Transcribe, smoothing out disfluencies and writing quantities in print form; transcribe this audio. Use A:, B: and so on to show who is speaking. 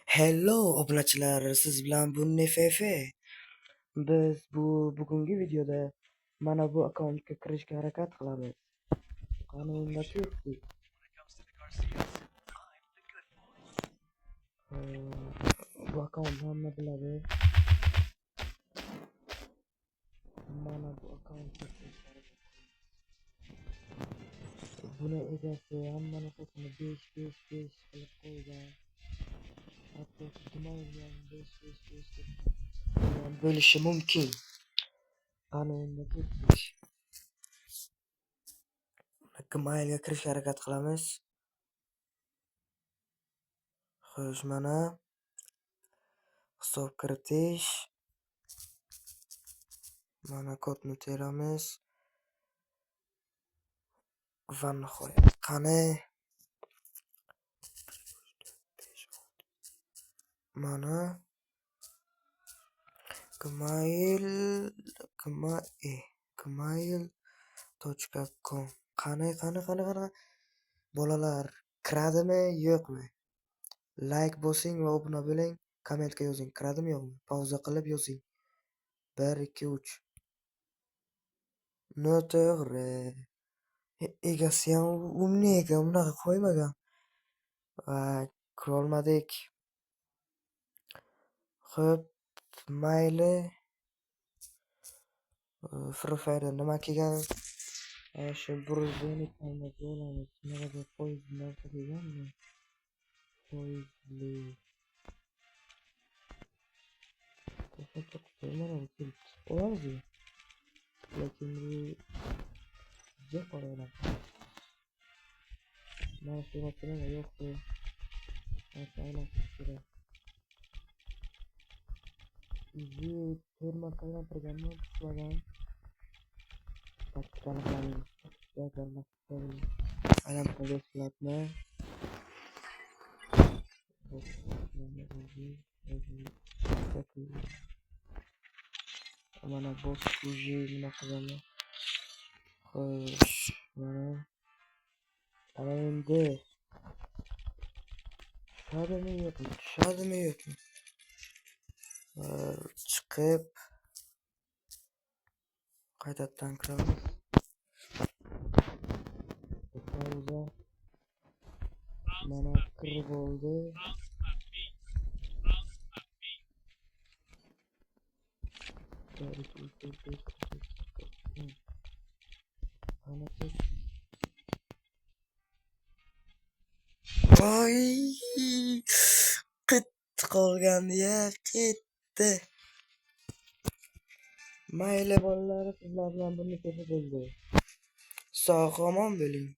A: Hello obunachilar, siz bilan bu NFF. Biz bugungi videoda mana bu akkauntga kirishga harakat qilamiz. Qani unda ketdik. Bu akkaunt hamma biladi. Mana bu akkauntga kirishga harakat qilamiz. Buni egasi hamma narsasini 5 qilib qo'ygan. Hatto Gmail'dan 5 deb bo'lishi mumkin. Qani unda ketdik. Gmail'ga kirishga harakat qilamiz. Xo'sh, mana hisob kiritish. Mana kodni teramiz. Va nihoyat qani mana gmail.com. Qani bolalar, kiradimi yo'qmi? Like bosing va obuna bo'ling. Kommentga yozing, kiradimi yo'qmi? Pauza qilib yozing. 1 2 3. Noto'g'ri. Egasi ham nega unaqa qo'ymagan. Va ko'rolmadik. Xo'p, mayli. Free Fire nima kelgan? Shu burjani tanlab olamiz. Nima poyez narsa kelganmi? Poyezli. To'xtatib qo'ymaram kelib olamiz. Lekin bu qaralar. Mana suratlar yo'q-ku. Aylanib kerak. Izi terma aylantirganmi? Tushmagan. Taktikani qilamiz. Aylantirib qilyapman. Mana boss uji nima qiladi? Xo'sh, mana endi tushadimi yo'qmi? Chiqib qaytadan kiramiz. Pauza. Mana kirib oldi. Voy! Qitdi qolgandi-ya, ketdi. Mayli bolalar, sizlar bilan bunday bo'ldi. Sog' omon bo'ling.